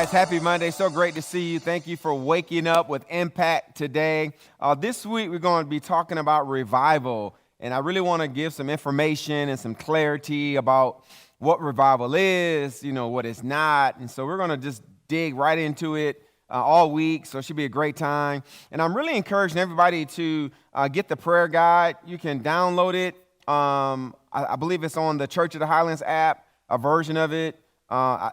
guys. Happy Monday. So great to see you. Thank you for waking up with Impact today. This week, we're going to be talking about revival. And I really want to give some information and some clarity about what revival is, what it's not. And so we're going to just dig right into it all week. So it should be a great time. And I'm really encouraging everybody to get the prayer guide. You can download it. I believe it's on the Church of the Highlands app, a version of it.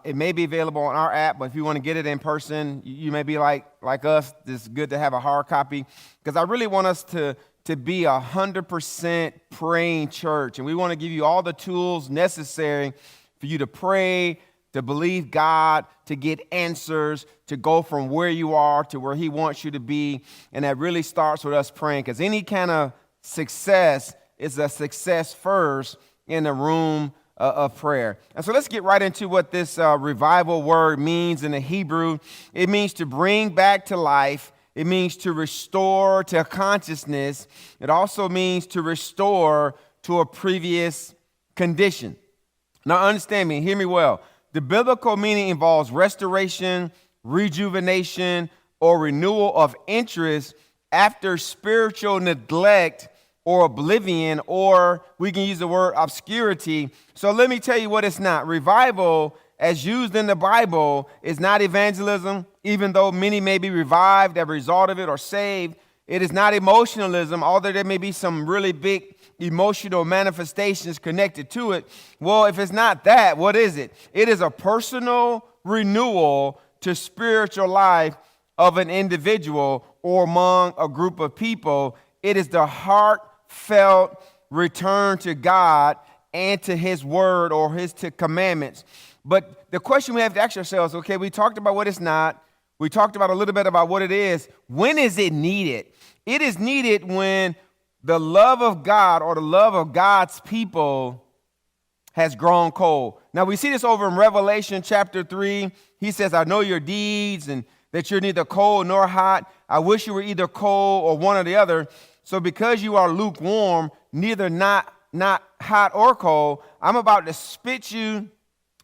It may be available on our app, but if you want to get it in person, you may be like us. It's good to have a hard copy because I really want us to be 100% praying church. And we want to give you all the tools necessary for you to pray, to believe God, to get answers, to go from where you are to where He wants you to be. And that really starts with us praying because any kind of success is a success first in the room of prayer. And so let's get right into what this revival word means in the Hebrew. It means to bring back to life. It means to restore to consciousness. It also means to restore to a previous condition. Now understand me, hear me well. The biblical meaning involves restoration, rejuvenation, or renewal of interest after spiritual neglect or oblivion, or we can use the word obscurity. So let me tell you what it's not. Revival, as used in the Bible, is not evangelism, even though many may be revived as a result of it or saved. It is not emotionalism, although there may be some really big emotional manifestations connected to it. Well, if it's not that, what is it? It is a personal renewal to spiritual life of an individual or among a group of people. It is the heartfelt return to God and to His word or His commandments. But the question we have to ask ourselves, okay, we talked about what it's not. We talked about a little bit about what it is. When is it needed? It is needed when the love of God or the love of God's people has grown cold. Now, we see this over in Revelation chapter 3. He says, I know your deeds and that you're neither cold nor hot. I wish you were either cold or one or the other. So because you are lukewarm, neither not hot or cold, I'm about to spit you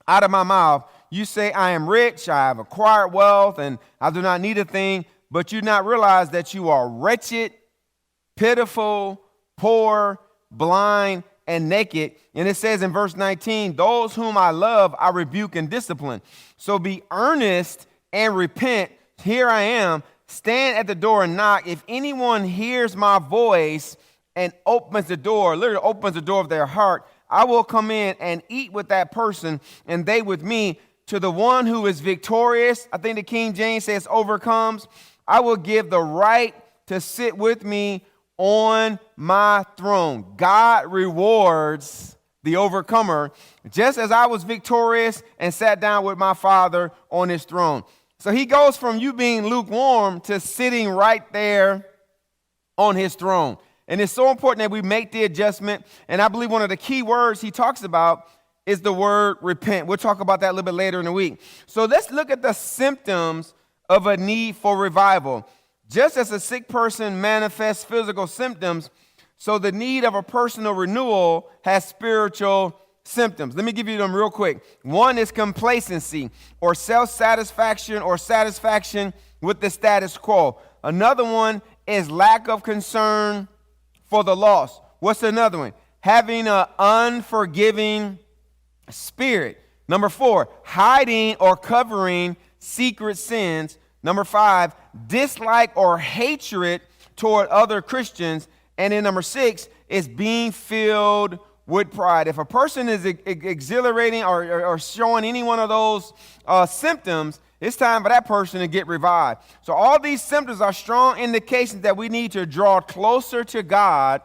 out of my mouth. You say, I am rich, I have acquired wealth, and I do not need a thing, but you not realize that you are wretched, pitiful, poor, blind, and naked. And it says in verse 19, those whom I love, I rebuke and discipline. So be earnest and repent. Here I am. Stand at the door and knock. If anyone hears my voice and opens the door, literally opens the door of their heart, I will come in and eat with that person and they with me. To the one who is victorious, I think the King James says overcomes, I will give the right to sit with me on my throne. God rewards the overcomer, just as I was victorious and sat down with my Father on His throne. So He goes from you being lukewarm to sitting right there on His throne. And it's so important that we make the adjustment. And I believe one of the key words He talks about is the word repent. We'll talk about that a little bit later in the week. So let's look at the symptoms of a need for revival. Just as a sick person manifests physical symptoms, so the need of a personal renewal has spiritual symptoms. Let me give you them real quick. One is complacency or self-satisfaction or satisfaction with the status quo. Another one is lack of concern for the lost. What's another one? Having an unforgiving spirit. Number 4, hiding or covering secret sins. Number 5, dislike or hatred toward other Christians. And then number 6 is being filled with pride. If a person is exhilarating or showing any one of those symptoms, it's time for that person to get revived. So all these symptoms are strong indications that we need to draw closer to God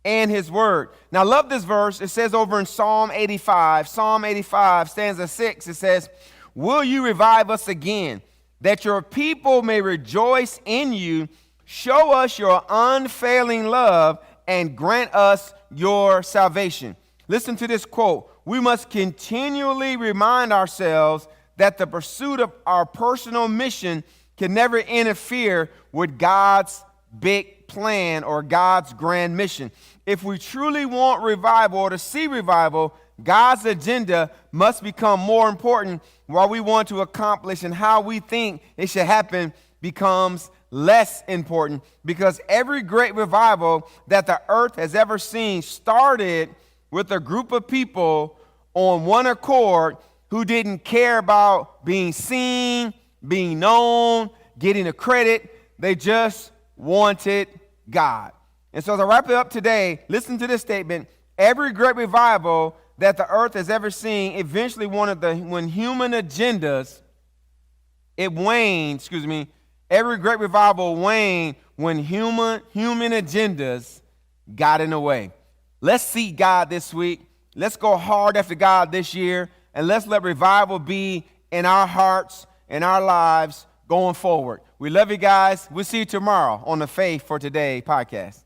and His word. Now, I love this verse. It says over in Psalm 85, stanza 6, it says, will you revive us again, that your people may rejoice in you? Show us your unfailing love and grant us your salvation. Listen to this quote. We must continually remind ourselves that the pursuit of our personal mission can never interfere with God's big plan or God's grand mission. If we truly want revival or to see revival, God's agenda must become more important while we want to accomplish, and how we think it should happen becomes less important, because every great revival that the earth has ever seen started with a group of people on one accord who didn't care about being seen, being known, getting the credit. They just wanted God. And so to wrap it up today, listen to this statement. Every great revival that the earth has ever seen eventually when human agendas, every great revival waned when human agendas got in the way. Let's seek God this week. Let's go hard after God this year, and let's let revival be in our hearts and our lives going forward. We love you guys. We'll see you tomorrow on the Faith for Today podcast.